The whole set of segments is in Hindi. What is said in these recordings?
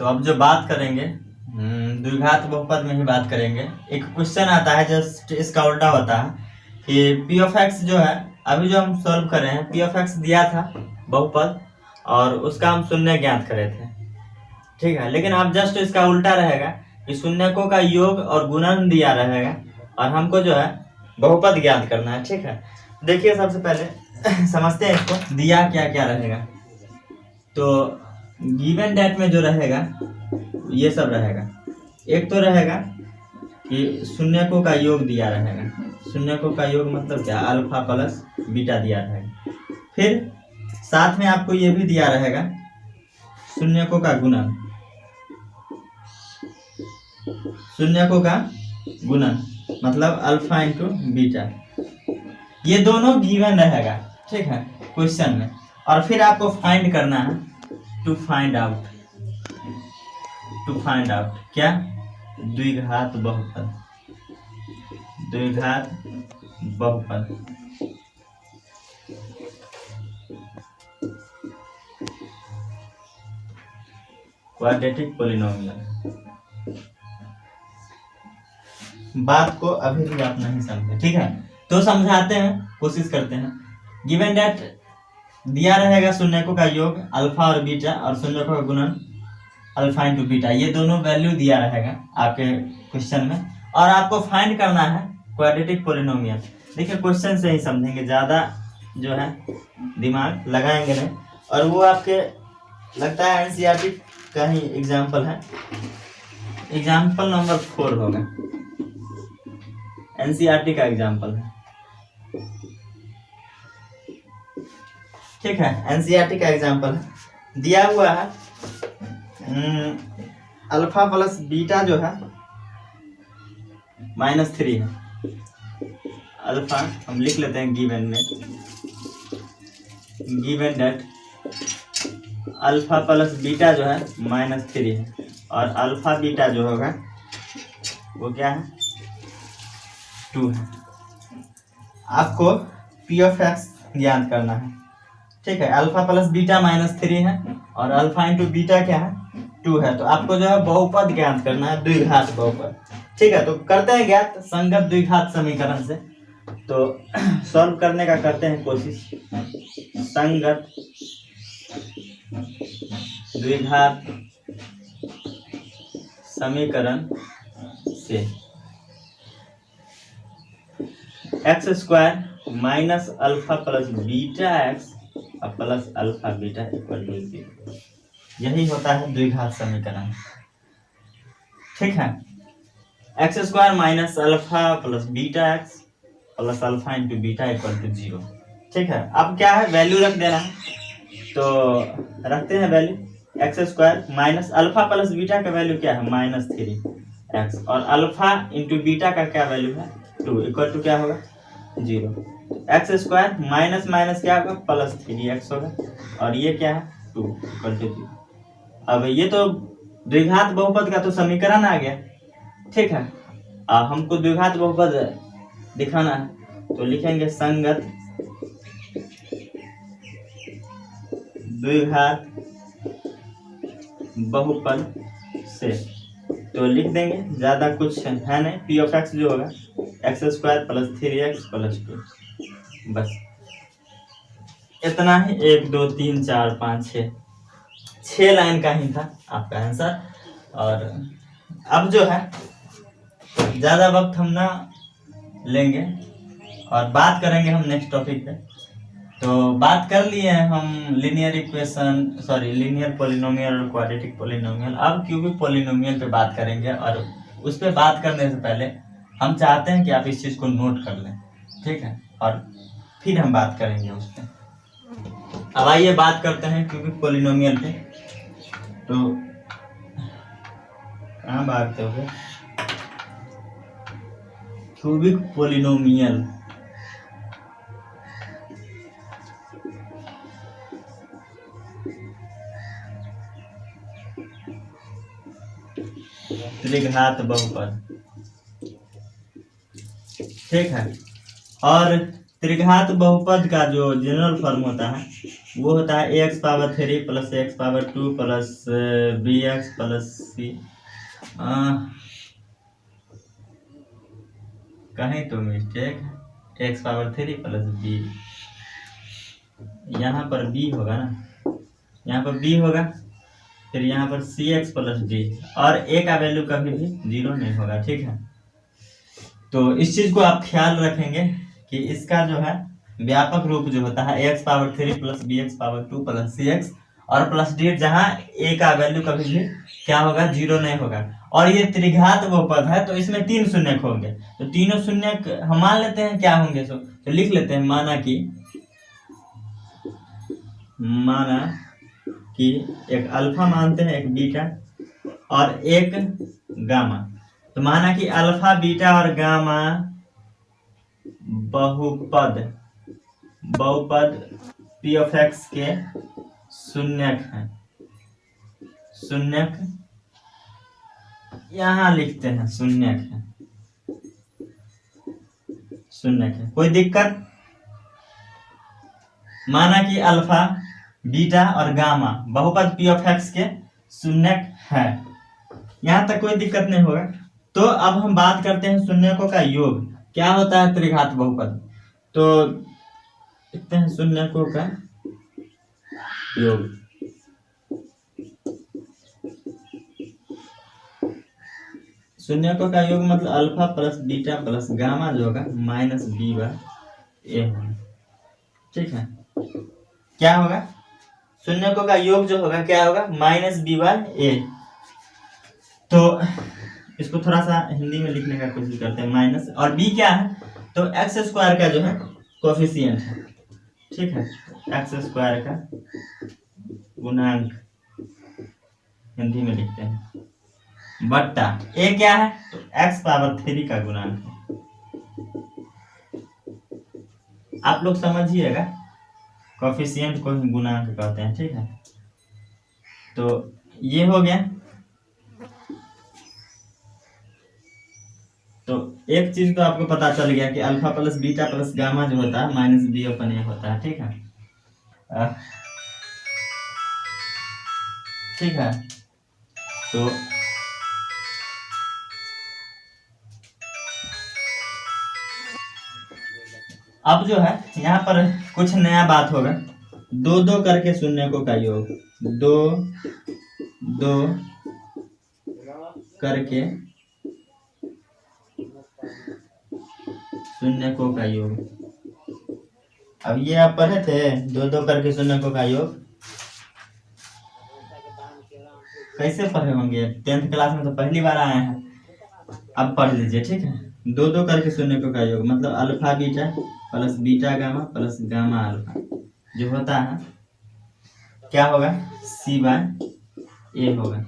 तो अब जो बात करेंगे द्विघात बहुपद में ही बात करेंगे। एक क्वेश्चन आता है जस्ट इसका उल्टा होता है कि पी ऑफ एक्स जो है, अभी जो हम सॉल्व कर रहे हैं, पी ऑफ एक्स दिया था बहुपद और उसका हम शून्य ज्ञात करे थे, ठीक है। लेकिन अब जस्ट इसका उल्टा रहेगा कि शून्यकों का योग और गुणन दिया रहेगा और हमको जो है बहुपद ज्ञात करना है, ठीक है। देखिए सबसे पहले समझते हैं इसको, दिया क्या क्या रहेगा। तो गिवन डेट में जो रहेगा ये सब रहेगा। एक तो रहेगा कि शून्यकों का योग दिया रहेगा, शून्यकों का योग मतलब क्या, अल्फा प्लस बीटा दिया रहेगा। फिर साथ में आपको ये भी दिया रहेगा शून्यकों का गुणन, शून्यकों का गुणन मतलब अल्फा इंटू बीटा, ये दोनों गिवन रहेगा, ठीक है, क्वेश्चन में। और फिर आपको फाइंड करना है, टू फाइंड आउट क्या, द्विघात बहुपद, द्विघात बहुपद। Quadratic polynomial. बात को अभी भी आप नहीं समझे, ठीक है, तो समझाते हैं, कोशिश करते हैं। गिवन डेट दिया रहेगा शून्यकों का योग अल्फा और बीटा और शून्यकों का गुणन अल्फा इंटू बीटा, ये दोनों वैल्यू दिया रहेगा आपके क्वेश्चन में। और आपको फाइंड करना है क्वाड्रेटिक पॉलिनोमियल। देखिए क्वेश्चन से ही समझेंगे, ज़्यादा जो है दिमाग लगाएंगे नहीं। और वो आपके लगता है एनसीईआरटी का ही एग्जाम्पल है, एग्जाम्पल नंबर 4 होगा, एनसीईआरटी का एग्जाम्पल है, ठीक है, एनसीईआरटी का एग्जाम्पल है। दिया हुआ है अल्फा प्लस बीटा जो है -3 है। अल्फा हम लिख लेते हैं गिवन में, given that alpha plus beta जो है -3 है और अल्फा बीटा जो होगा वो क्या है, 2 है। आपको पी ऑफ एक्स ज्ञात करना है, ठीक है। अल्फा प्लस बीटा -3 है और अल्फा इंटू बीटा क्या है, 2 है। तो आपको जो है बहुपद ज्ञात करना है, द्विघात बहुपद, ठीक है। तो करते हैं ज्ञात संगत द्विघात समीकरण से। तो सॉल्व करने का करते हैं कोशिश, संगत द्विघात समीकरण से। X square minus alpha plus beta X plus alpha beta equal to 0, यही होता है द्विघात समीकरण, ठीक है। X square minus alpha plus beta X plus alpha into beta equal to 0, ठीक है। अब क्या है, वैल्यू रख देना है, तो रखते हैं value. X square minus alpha plus beta का वैल्यू क्या है, -3x, और अल्फा इंटू बीटा का क्या वैल्यू है, 2, इक्वल टू क्या होगा, 0। एक्स स्क्वायर माइनस माइनस क्या होगा, +3x होगा, और ये क्या है, 2 इक्वल टू 0। अब ये तो द्विघात बहुपद का तो समीकरण आ गया, ठीक है। अब हमको द्विघात बहुपद दिखाना है, तो लिखेंगे संगत द्विघात बहुपद से। तो लिख देंगे, ज्यादा कुछ है नहीं, पी ऑफ एक्स जो होगा x square plus 3x plus 2, बस इतना ही। 1 2 3 4 5 6 लाइन का ही था आपका आंसर। और अब जो है ज्यादा वक्त हम ना लेंगे और बात करेंगे हम नेक्स्ट टॉपिक पे। तो बात कर लिए हैं हम linear equation, sorry linear polynomial और क्वाड्रेटिक पॉलिनोमियल। अब क्यूबिक पॉलिनोमियल पे बात करेंगे और उस पे बात करने से पहले हम चाहते हैं कि आप इस चीज़ को नोट कर लें, ठीक है, और फिर हम बात करेंगे उस पर। अब आइए बात करते हैं क्यूबिक पॉलिनोमियल पे। तो कहाँ भागते हो, क्यूबिक पॉलिनोमियल त्रिघात बहुपद, ठीक है। और त्रिघात बहुपद का जो जनरल फॉर्म होता है वो होता है x power 3 plus x power 2 plus b x plus c. कहीं तो mistake, x power 3 plus b, यहाँ पर बी होगा ना, यहाँ पर बी होगा, फिर यहाँ पर सी एक्स प्लस डी, और ए का वैल्यू कभी भी 0 नहीं होगा। ठीक है, तो इस चीज को आप ख्याल रखेंगे कि इसका जो है व्यापक रूप जो होता है x power 3 plus b x power 2 plus c x और प्लस डी, जहाँ ए का वैल्यू कभी भी क्या होगा, 0 नहीं होगा। और ये त्रिघात वो पद है, तो इसमें 3 शून्य होंगे, तो तीनों शून्य हम मान लेते हैं क्या होंगे, तो लिख लेते हैं, माना कि एक अल्फा मानते हैं, एक बीटा और एक गामा। तो माना कि अल्फा बीटा और गामा बहुपद पी ऑफ एक्स के शून्यक हैं। शून्यक यहां लिखते हैं, शून्यक है, कोई दिक्कत? माना कि अल्फा बीटा और गामा बहुपद पी ऑफ एक्स के शून्यक है, यहां तक कोई दिक्कत नहीं होगा। तो अब हम बात करते हैं शून्यकों का योग क्या होता है त्रिघात बहुपद। तो लिखते हैं शून्यकों का योग। शून्यकों का योग मतलब alpha plus beta plus gamma जो होगा माइनस बी बाय ए होगा। ठीक है, क्या होगा, शून्यकों का योग जो होगा क्या होगा, माइनस बी बाय ए। तो इसको थोड़ा सा हिंदी में लिखने का कोशिश करते हैं, माइनस, और बी क्या है, तो एक्स स्क्वायर का जो है कोफिशिएंट है। ठीक है, एक्स स्क्वायर का गुणांक हिंदी में लिखते हैं, बट्टा ए क्या है, तो एक्स पावर 3 का गुणांक है। आप लोग समझिएगा, कोफिशिएंट को ही गुणांक कहते हैं। ठीक है, तो ये हो गया। तो एक चीज तो आपको पता चल गया कि alpha plus beta plus gamma जो होता है माइनस बी अपन ए होता है। ठीक है, ठीक है, तो अब जो है यहाँ पर कुछ नया बात होगा, दो करके शून्यकों का योग, दो करके शून्यकों का योग। अब ये आप पढ़े थे, दो करके शून्यकों का योग कैसे पढ़े होंगे, 10th क्लास में तो पहली बार आए हैं। अब पढ़ लीजिए। ठीक है, दो करके शून्यकों का योग मतलब alpha beta plus beta gamma plus gamma alpha जो होता है क्या होगा, सी बाय ए होगा।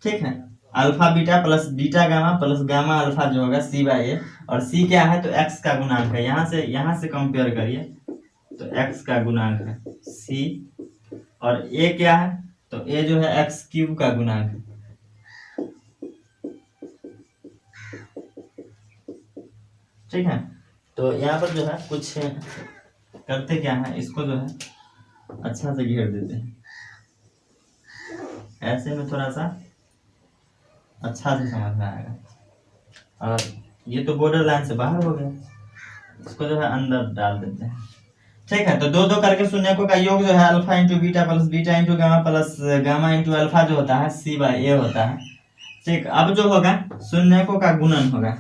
ठीक है, alpha beta plus beta gamma plus gamma alpha जो होगा सी बाय ए, और सी क्या है, तो एक्स का गुणांक है। यहाँ से कंपेयर करिए तो एक्स का गुणांक है सी, और ए क्या है, तो ए जो है एक्स क्यूब का गुणांक है। ठीक है, तो यहाँ पर जो है कुछ करते क्या है, इसको जो है अच्छा से घेर देते हैं, ऐसे में थोड़ा सा अच्छा से समझ में आएगा। और ये तो बॉर्डर लाइन से बाहर हो गया, इसको जो है अंदर डाल देते हैं। ठीक है, तो दो करके शून्यकों का योग जो है alpha into beta plus beta into gamma plus gamma into alpha जो होता है सी बाय ए होता है। ठीक, अब जो होगा शून्यकों का गुणन होगा,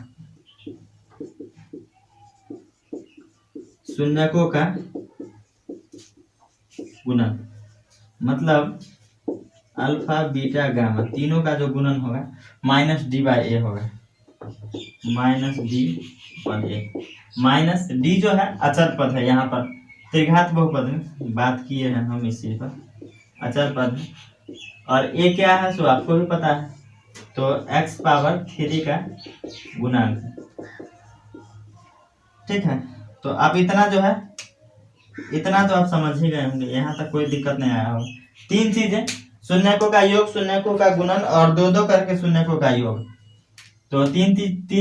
शून्यकों का गुणन मतलब अल्फा बीटा गामा तीनों का जो गुणन होगा माइनस डी बाय ए होगा, माइनस डी बाय ए। माइनस डी जो है अचर पद है, यहाँ पर त्रिघात बहुपद में बात किए हैं हम इस चीज पर, अचर पद है। और ए क्या है, सो आपको भी पता है, तो एक्स पावर 3 का गुणांक है। ठीक है, तो आप इतना जो है, इतना तो आप समझ ही गए होंगे, यहाँ तक कोई दिक्कत नहीं आया होगा। 3 चीजें, शून्यकों का योग, शून्यकों का गुणन और दो करके शून्यकों का योग। तो तीन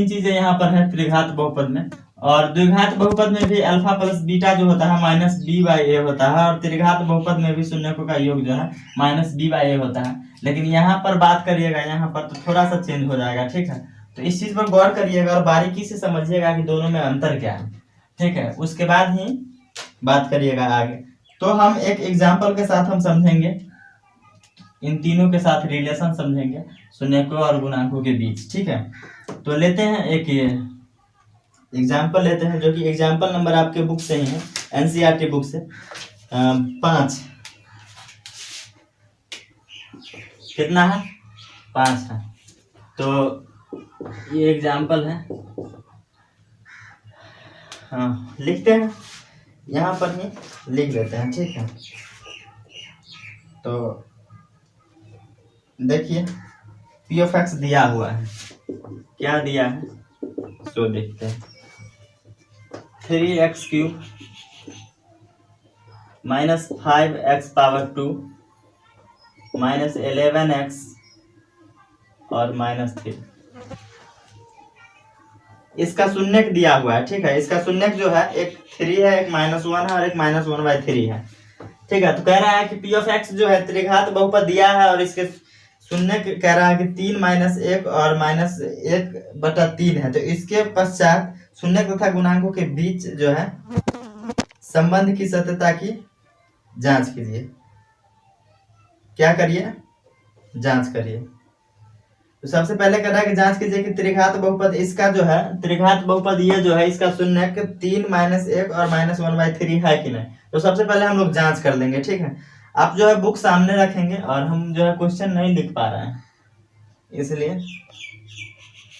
चीजें यहाँ पर है त्रिघात बहुपद में। और द्विघात बहुपद में भी अल्फा प्लस बीटा जो होता है माइनस बी बाई ए होता है, और त्रिघात बहुपद में भी शून्यकों का योग जो है माइनस बी बाई ए होता है। लेकिन यहाँ पर बात करिएगा, यहाँ पर तो थोड़ा सा चेंज हो जाएगा, ठीक है। तो इस चीज पर गौर करिएगा और बारीकी से समझिएगा कि दोनों में अंतर क्या है, ठीक है। उसके बाद ही बात करिएगा आगे। तो हम एक एग्जाम्पल के साथ हम समझेंगे, इन तीनों के साथ रिलेशन समझेंगे शून्यकों और गुणांकों के बीच, ठीक है। तो लेते हैं एक ये एग्जाम्पल लेते हैं, जो कि एग्जाम्पल नंबर आपके बुक से ही है, एनसीईआरटी बुक से 5। कितना है? 5 है। तो ये एग्जाम्पल है, हाँ लिखते हैं, यहाँ पर ही लिख देते हैं, ठीक है। तो देखिए पी ऑफ एक्स दिया हुआ है, क्या दिया है तो देखते हैं। 3x³ minus 5x power 2 minus 11x और माइनस 3। इसका शून्यक दिया हुआ है, ठीक है। इसका शून्यक जो है एक 3 है, एक -1 है और एक -1/3 है, ठीक है। तो कह रहा है कि पी ऑफ एक्स जो है त्रिघात बहुपद दिया है और इसके शून्यक कह रहा है कि 3 - 1 और -1/3 है। तो इसके पश्चात शून्यक तथा गुणांकों के बीच जो है संबंध की सत्यता की जांच कीजिए। क्या करिए? जांच करिए। तो सबसे पहले कह रहा है कि जांच कीजिए कि त्रिघात बहुपद इसका जो है, त्रिघात बहुपद ये जो है इसका शून्यक 3 - 1 और -1/3 है कि नहीं। तो सबसे पहले हम लोग जांच कर लेंगे, ठीक है। आप जो है बुक सामने रखेंगे और हम जो है क्वेश्चन नहीं लिख पा रहे हैं, इसलिए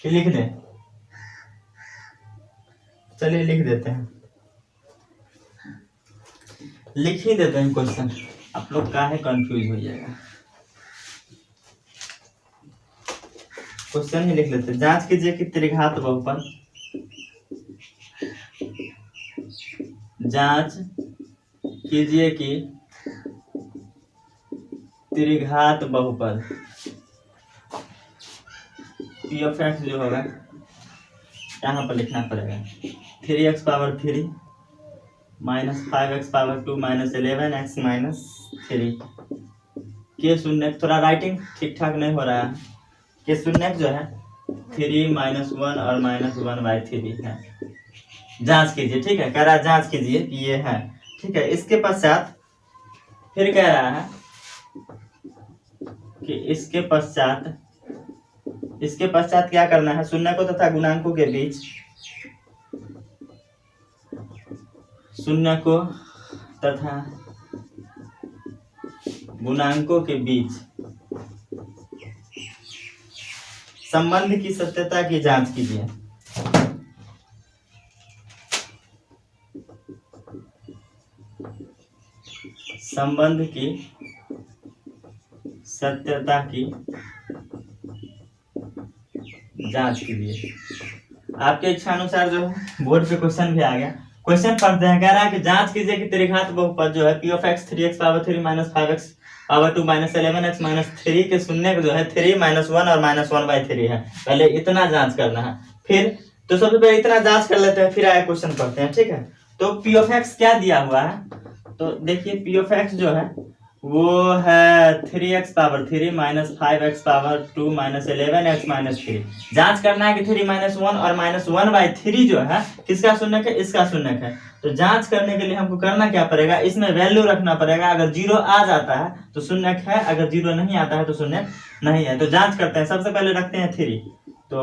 कि लिख दें। चलिए लिख देते हैं, लिख ही देते हैं क्वेश्चन, आप लोग काहे कंफ्यूज हो जाएगा। क्वेश्चन ही लिख लेते हैं। जांच कीजिए कि त्रिघात बहुपद, जांच कीजिए कि त्रिघात बहुपद पी ऑफ एक्स जो होगा यहाँ पर लिखना पड़ेगा 3x power 3 minus 5x power 2 minus 11x minus 3 के शून्यक, थोड़ा राइटिंग ठीक ठाक नहीं हो रहा है, के शून्यक जो है 3 -1 और -1/3 है। जांच कीजिए, ठीक है। कह रहा है जांच कीजिए कि ये है, ठीक है। इसके पश्चात फिर कह रहा है कि इसके पश्चात क्या करना है, शून्यकों तथा गुणांकों के बीच, शून्यकों तथा गुणांकों के बीच संबंध की सत्यता की जांच कीजिए। संबंध की सत्यता की जांच कीजिए। आपके इच्छा अनुसार जो है बोर्ड पे क्वेश्चन भी आ गया। क्वेश्चन पढ़ते हैं। कह रहा है कि जांच कीजिए कि त्रिघात बहुपद जो है P of x 3x power 3 minus 5x power 2 minus 11x minus 3 के शून्यक जो है 3 -1 और -1/3 है। पहले इतना जांच करना है, फिर तो सबसे पहले इतना जांच कर लेते हैं, फिर आगे क्वेश्चन पढ़ते हैं, ठीक है। तो पी ऑफ एक्स क्या दिया हुआ है, तो देखिए पी ऑफ एक्स जो है वो है 3x power 3 minus 5x power 2 minus 11x minus 3। जांच करना है कि 3 -1 और -1/3 जो है किसका शून्यक है, इसका शून्यक है। तो जांच करने के लिए हमको करना क्या पड़ेगा, इसमें वैल्यू रखना पड़ेगा। अगर 0 आ जाता है तो शून्यक है, अगर 0 नहीं आता है तो शून्यक नहीं है। तो जांच करते हैं। सबसे पहले रखते हैं 3। तो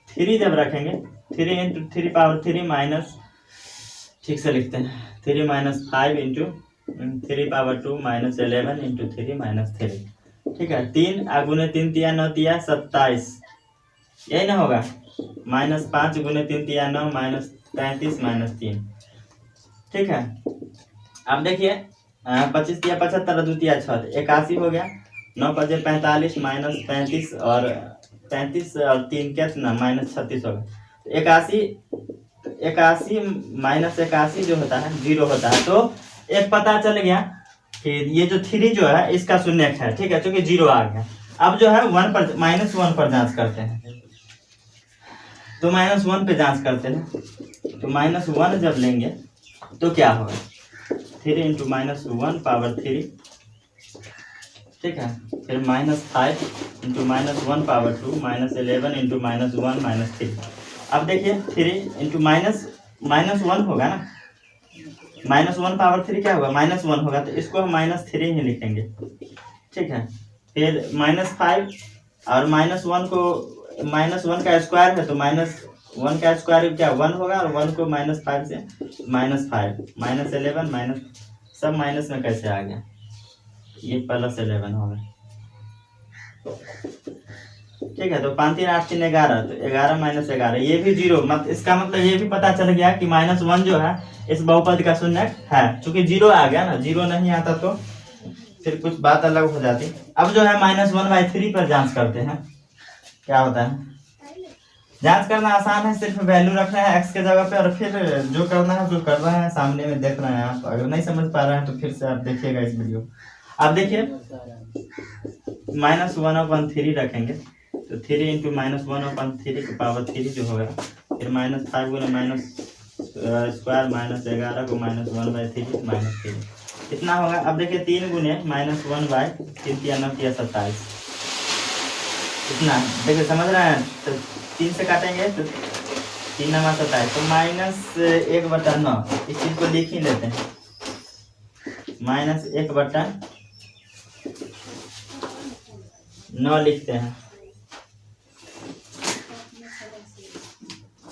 3 जब रखेंगे 3 × 3 पावर 3 माइनस, ठीक से लिखते हैं 3 - 5 × 3 पावर 2 माइनस 11 × 3 माइनस 3, ठीक है। 3 गुने 3 तिया 9 तिया 27, यही ना होगा। -5 गुने 3 तिया 9 माइनस 33 माइनस 3, ठीक है। अब देखिए 25 तिया 75 2 तिया 6 81 हो गया। 9 × 5 = 45 माइनस 35 और 35 और 3 कितना -36 होगा। 81 माइनस 81 जो होता है 0 होता है। तो एक पता चल गया कि ये जो 3 जो है इसका शून्यक है, ठीक है, क्योंकि 0 आ गया। अब जो है -1 पर जांच करते हैं। तो -1 पे जांच करते हैं। तो -1 जब लेंगे तो क्या होगा, 3 × -1 पावर 3, ठीक है। फिर -5 × -1 पावर 2, -11 × -1 -3। अब देखिए 3 × -1 होगा ना, -1 पावर 3 क्या होगा, -1 होगा, तो इसको हम -3 ही लिखेंगे, ठीक है। फिर -5 और -1 को, -1 का स्क्वायर है तो -1 का स्क्वायर क्या 1 होगा, और 1 को -5 से -5 -11 सब माइनस में कैसे आ गया, ये +11 होगा, ठीक है। तो 5 3 8 3 11, तो 11 - 11 ये भी 0, मत इसका मतलब ये भी पता चल गया कि -1 जो है इस बहुपद का शून्यक है, क्योंकि 0 आ गया ना, 0 नहीं आता तो फिर कुछ बात अलग हो जाती। अब जो है -1/3 पर जांच करते हैं, क्या होता है। जांच करना आसान है, सिर्फ वैल्यू रखना है x के जगह पे, और फिर जो करना है जो कर रहे हैं सामने में देख रहे हैं आप। अगर नहीं समझ पा रहे हैं तो फिर से आप देखिएगा इस वीडियो। आप देखिए -1/3 रखेंगे, तो 3 × -1/3 की पावर 3 जो होगा, फिर -5 × स्क्वायर -11 को -1/3 -3 कितना होगा। अब देखिए 3 × -1/3 27, कितना देखिए समझ रहे हैं। तो 3 से काटेंगे तो 3 9 27, तो -1/9, इस चीज को लिख ही लेते हैं, -1/9 लिखते हैं,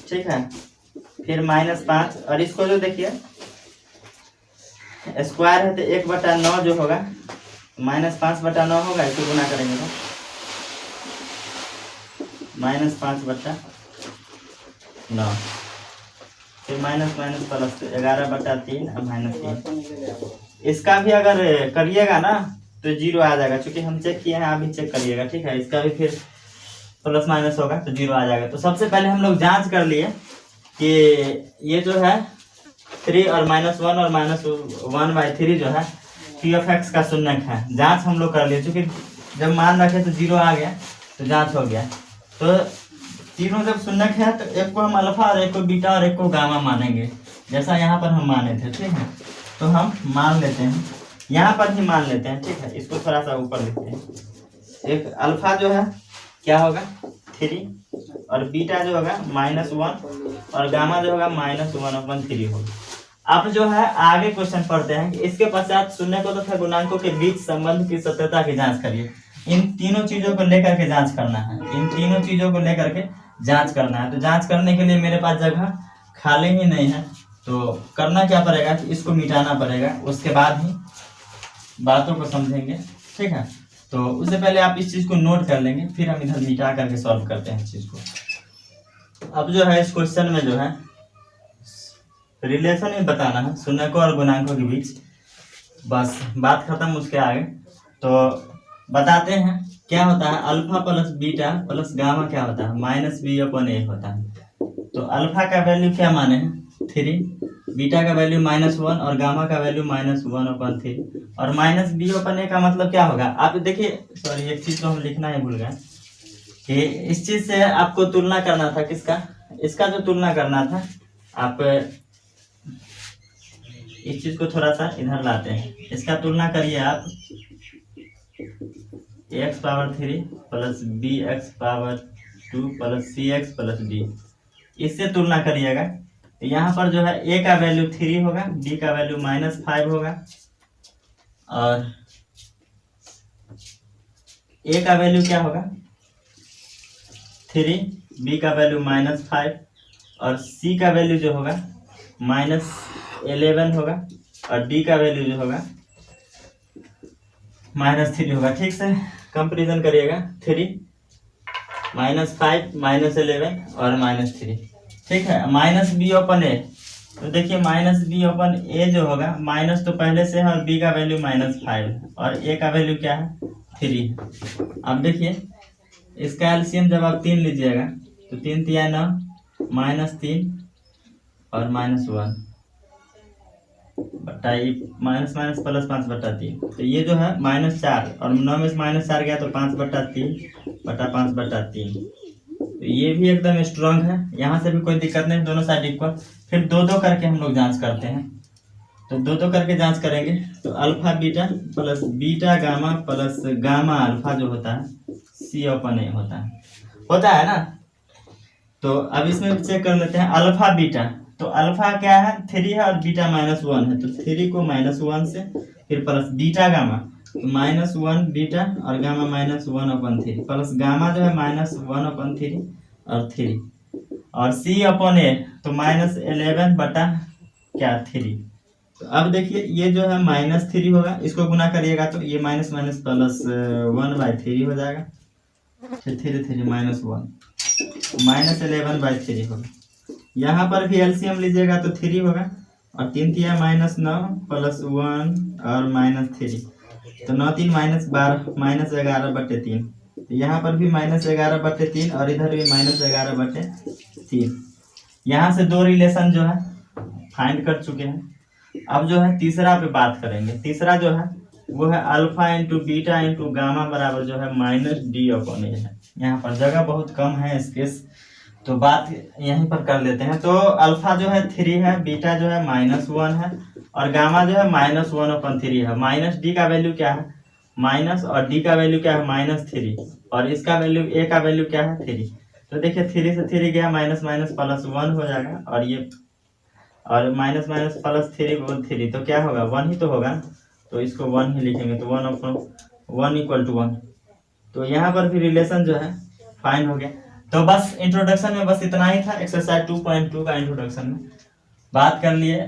ठीक है। फिर -5, और इसको जो देखिए स्क्वायर है तो 1/9 जो होगा, -5/9 होगा, इसको गुना करेंगे तो -5/9, फिर माइनस प्लस 11/3 और -3। इसका भी अगर करिएगा ना तो 0 आ जाएगा, क्योंकि हम चेक किए हैं, आप भी चेक करिएगा, ठीक है। इसका भी फिर प्लस माइनस होगा तो 0 आ जाएगा। तो सबसे पहले हम लोग जांच कर लिए कि ये जो है 3 और -1 और -1/3 जो है p(x) का शून्यक है। जांच हम लोग कर लिए, क्योंकि जब मान रखे तो 0 आ गया तो जांच हो गया। तो तीनों जब शून्यक है तो एक को हम अल्फा और एक को बीटा और एक को गामा मानेंगे, जैसा यहाँ पर हम माने थे, ठीक है। तो हम मान लेते हैं, यहाँ पर ही मान लेते हैं, ठीक है। इसको थोड़ा सा ऊपर लिखते हैं। एक अल्फा जो है क्या होगा 3, और बीटा जो होगा -1, और गामा जो होगा -1/3 होगा। अब जो है आगे क्वेश्चन पढ़ते हैं कि इसके पश्चात शून्यकों तथा गुणांकों के बीच संबंध की सत्यता की जांच करिए। इन तीनों चीजों को लेकर के जांच करना है, इन तीनों चीजों को लेकर के जांच करना है। तो जांच करने के लिए मेरे पास जगह खाली ही नहीं है, तो करना क्या पड़ेगा कि इसको मिटाना पड़ेगा, उसके बाद ही बातों को समझेंगे, ठीक है। तो उससे पहले आप इस चीज को नोट कर लेंगे, फिर हम इधर मिटा करके सॉल्व करते हैं इस चीज को। अब जो है इस क्वेश्चन में जो है रिलेशन ही बताना है शून्यकों और गुणांकों के बीच, बस बात खत्म। उसके आगे तो बताते हैं क्या होता है, alpha plus beta plus gamma क्या होता है, -b/a होता है। तो अल्फा का वैल्यू क्या माने हैं 3, बीटा का वैल्यू -1 और गामा का वैल्यू -1/3, और -b/a का मतलब क्या होगा। आप देखिए, सॉरी एक चीज तो हम लिखना ही भूल गए कि इस चीज से आपको तुलना करना था, किसका, इसका जो तुलना करना था। आप इस चीज को थोड़ा सा इधर लाते हैं, इसका तुलना करिए आप x⁻3 + bx⁻2 + cx+d, इससे तुलना करिएगा। तो यहाँ पर जो है a का वैल्यू 3 होगा, b का वैल्यू -5 होगा, और a का वैल्यू क्या होगा 3, b का वैल्यू -5, और c का वैल्यू जो होगा -11 होगा, और d का वैल्यू जो होगा -3 होगा। ठीक से कंपेरिजन करिएगा, 3 -5 -11 और -3, ठीक है। -b/a, तो देखिए -b/a जो होगा, माइनस तो पहले से है, और b का वैल्यू -5 और a का वैल्यू क्या है 3। अब देखिए इसका एलसीएम जब आप 3 लीजिएगा तो 3 × 9 -3 और -1 बटा माइनस प्लस 5/3, तो ये जो है -4, और 9 में से -4 गया तो 5/3 बटा 5/3, तो ये भी एकदम स्ट्रांग है, यहाँ से भी कोई दिक्कत नहीं, दोनों साइड इक्वल। फिर दो दो करके हम लोग जांच करते हैं, तो दो दो करके जांच करेंगे तो alpha beta plus beta gamma plus gamma alpha जो होता है C/A होता है ना। तो अब इसमें भी चेक कर लेते हैं अल्फा बीटा। तो अल्फा क्या है 3 है और बीटा -1 है, तो 3 को -1 से फिर प्लस बीटा गामा तो -1 बीटा और गामा -1/3 प्लस गामा जो है -1/3 और 3 और C/A तो -11 बटा क्या 3। तो अब देखिए ये जो है -3 होगा, इसको गुना करिएगा तो ये माइनस माइनस प्लस 1/3 हो जाएगा, फिर 3 3 -1 -11/3 होगा। यहाँ पर भी एलसीएम लीजिएगा तो 3 होगा और 3 3 -9 प्लस 1 और -3 तो 9 3 -12 -11/3। तो यहाँ पर भी -11/3 और इधर भी -11/3। यहाँ से दो रिलेशन जो है फाइंड कर चुके हैं। अब जो है तीसरा पे बात करेंगे। तीसरा जो है वो है alpha into beta into gamma बराबर जो है -D/A है। यहाँ पर जगह बहुत कम है इसके, तो बात यहीं पर कर लेते हैं। तो अल्फा जो है 3 है, बीटा जो है -1 है और गामा जो है -1/3 है। -D का वैल्यू क्या है माइनस और D का वैल्यू क्या है -3 और इसका वैल्यू A का वैल्यू क्या है 3। तो देखिए 3 से 3 गया माइनस माइनस प्लस 1 हो जाएगा और ये और माइनस माइनस प्लस 3 तो क्या होगा 1 ही तो होगा, तो इसको 1 ही लिखेंगे तो 1/1 = 1। तो यहाँ पर भी रिलेशन जो है फाइंड हो गया। तो बस इंट्रोडक्शन में बस इतना ही था, एक्सरसाइज 2.2 का इंट्रोडक्शन में बात कर लिए।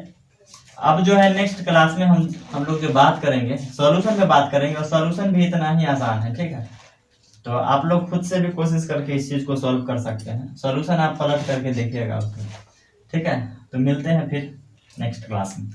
अब जो है नेक्स्ट क्लास में हम लोग जो बात करेंगे सॉल्यूशन पे बात करेंगे और सॉल्यूशन भी इतना ही आसान है, ठीक है। तो आप लोग खुद से भी कोशिश करके इस चीज को सॉल्व कर सकते हैं, सॉल्यूशन आप पलट करके देखिएगा उसको, ठीक है। तो मिलते हैं फिर नेक्स्ट क्लास में।